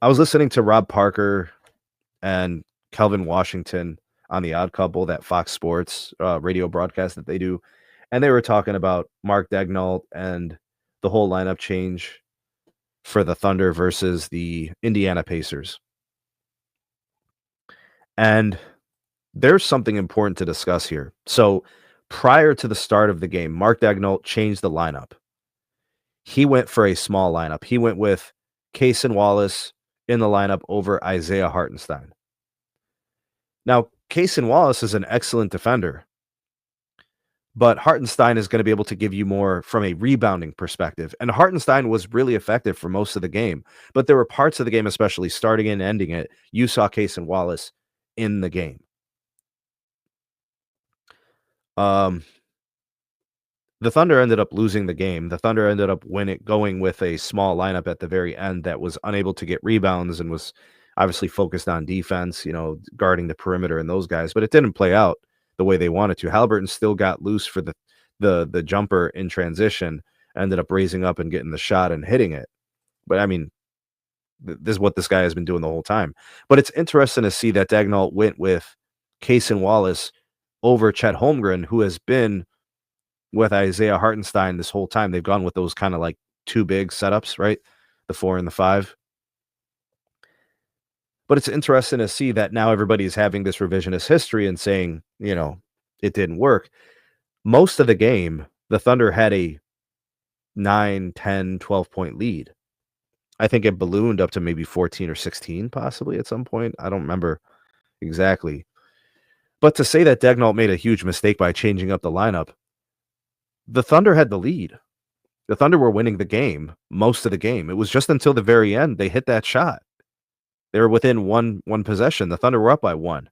I was listening to Rob Parker and Kelvin Washington on The Odd Couple, that Fox Sports radio broadcast that they do, and they were talking about Mark Daigneault and the whole lineup change for the Thunder versus the Indiana Pacers. And there's something important to discuss here. So prior to the start of the game, Mark Daigneault changed the lineup. He went for a small lineup. He went with Cason Wallace in the lineup over Isaiah Hartenstein. Now, Cason Wallace is an excellent defender, but Hartenstein is going to be able to give you more from a rebounding perspective. And Hartenstein was really effective for most of the game, but there were parts of the game, especially starting and ending it, you saw Cason Wallace in the game. The Thunder ended up losing the game. The Thunder ended up going with a small lineup at the very end that was unable to get rebounds and was obviously focused on defense, guarding the perimeter and those guys, but it didn't play out the way they wanted to. Halliburton still got loose for the jumper in transition, ended up raising up and getting the shot and hitting it. But I mean, this is what this guy has been doing the whole time. But it's interesting to see that Daigneault went with Cason Wallace over Chet Holmgren, who has been with Isaiah Hartenstein this whole time. They've gone with those kind of like two big setups, right? The 4 and the 5. But it's interesting to see that now everybody's having this revisionist history and saying, it didn't work. Most of the game, the Thunder had a 9, 10, 12-point lead. I think it ballooned up to maybe 14 or 16 possibly at some point. I don't remember exactly. But to say that Daigneault made a huge mistake by changing up the lineup, the Thunder had the lead. The Thunder were winning the game, most of the game. It was just until the very end they hit that shot. They were within one possession. The Thunder were up by 1.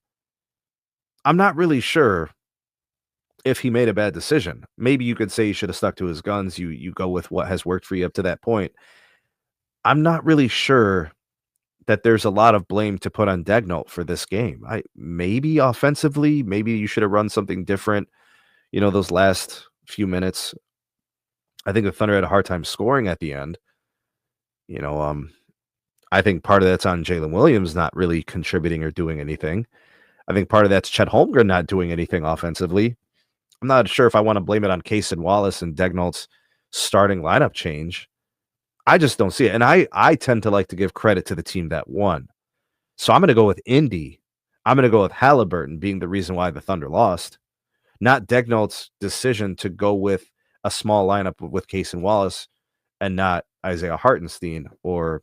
I'm not really sure if he made a bad decision. Maybe you could say he should have stuck to his guns. You go with what has worked for you up to that point. I'm not really sure that there's a lot of blame to put on Daigneault for this game. Maybe offensively, maybe you should have run something different. Those last few minutes, I think the Thunder had a hard time scoring at the end. I think part of that's on Jalen Williams not really contributing or doing anything. I think part of that's Chet Holmgren not doing anything offensively. I'm not sure if I want to blame it on Cason Wallace and Daigneault's starting lineup change. I just don't see it. And I tend to like to give credit to the team that won. So I'm going to go with Indy. I'm going to go with Halliburton being the reason why the Thunder lost, not Daigneault's decision to go with a small lineup with Cason Wallace and not Isaiah Hartenstein or,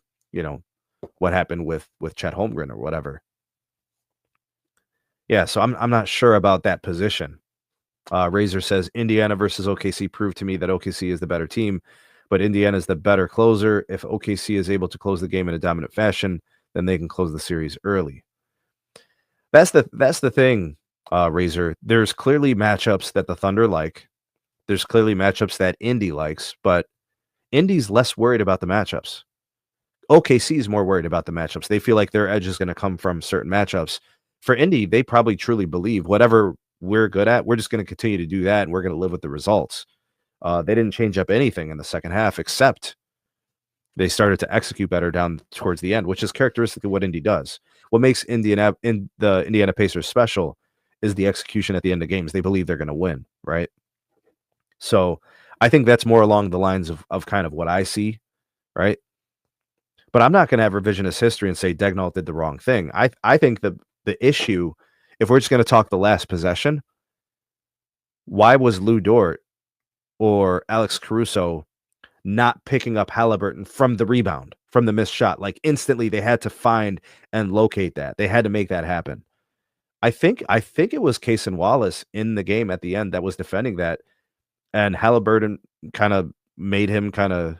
what happened with Chet Holmgren or whatever. Yeah, so I'm not sure about that position. Razor says Indiana versus OKC proved to me that OKC is the better team, but Indiana is the better closer. If OKC is able to close the game in a dominant fashion, then they can close the series early. That's the thing, Razor. There's clearly matchups that the Thunder like. There's clearly matchups that Indy likes, but Indy's less worried about the matchups. OKC is more worried about the matchups. They feel like their edge is going to come from certain matchups. For Indy, they probably truly believe whatever we're good at, we're just going to continue to do that, and we're going to live with the results. They didn't change up anything in the second half, except they started to execute better down towards the end, which is characteristic of what Indy does. What makes the Indiana Pacers special is the execution at the end of games. They believe they're going to win, right? So I think that's more along the lines of kind of what I see, right? But I'm not going to have revisionist history and say Daigneault did the wrong thing. I think the issue, if we're just going to talk the last possession, why was Lou Dort or Alex Caruso not picking up Halliburton from the rebound, from the missed shot? Like instantly they had to find and locate that. They had to make that happen. I think it was Cason Wallace in the game at the end that was defending that, and Halliburton kind of made him kind of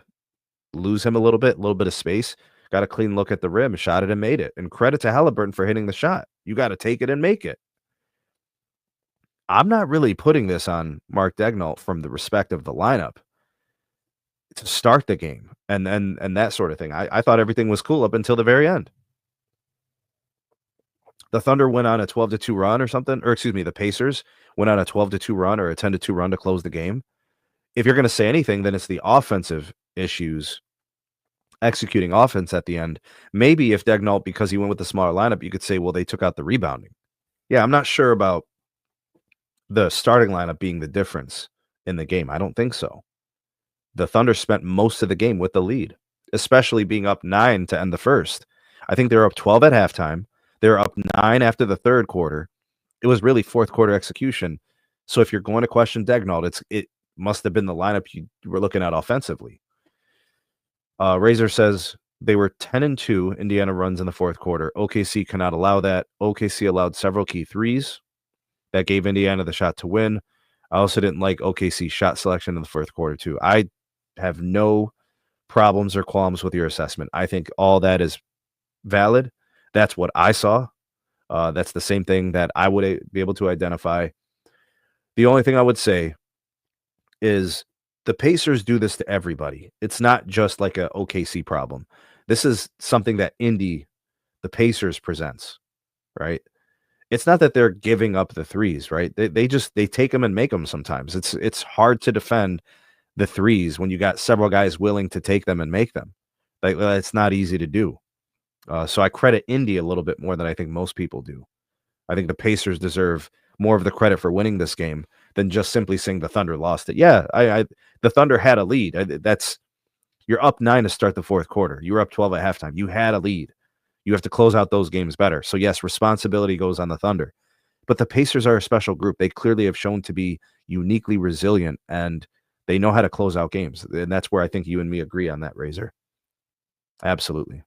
lose him a little bit of space, got a clean look at the rim, shot it and made it. And credit to Halliburton for hitting the shot. You got to take it and make it. I'm not really putting this on Mark Daigneault from the respect of the lineup to start the game and that sort of thing. I thought everything was cool up until the very end. The Thunder went on a 12-2 run or something, or excuse me, the Pacers went on a 12-2 run or a 10-2 run to close the game. If you're going to say anything, then it's the offensive issues executing offense at the end. Maybe if Daignault, because he went with the smaller lineup, you could say, well, they took out the rebounding. Yeah, I'm not sure about the starting lineup being the difference in the game. I don't think so. The Thunder spent most of the game with the lead, especially being up 9 to end the first. I think they were up 12 at halftime. They were up 9 after the third quarter. It was really fourth quarter execution. So if you're going to question Daignault, it must have been the lineup you were looking at offensively. Razor says they were 10-2 Indiana runs in the fourth quarter. OKC cannot allow that. OKC allowed several key threes that gave Indiana the shot to win. I also didn't like OKC's shot selection in the fourth quarter too. I have no problems or qualms with your assessment. I think all that is valid. That's what I saw. That's the same thing that I would be able to identify. The only thing I would say is the Pacers do this to everybody. It's not just like a OKC problem. This is something that the Pacers presents, right? It's not that they're giving up the threes, right? They take them and make them sometimes. It's hard to defend the threes when you got several guys willing to take them and make them. Like, it's not easy to do. So I credit Indy a little bit more than I think most people do. I think the Pacers deserve more of the credit for winning this game than just simply saying the Thunder lost it. Yeah, the Thunder had a lead. You're up 9 to start the fourth quarter. You were up 12 at halftime. You had a lead. You have to close out those games better. So yes, responsibility goes on the Thunder. But the Pacers are a special group. They clearly have shown to be uniquely resilient, and they know how to close out games. And that's where I think you and me agree on that, Razor. Absolutely.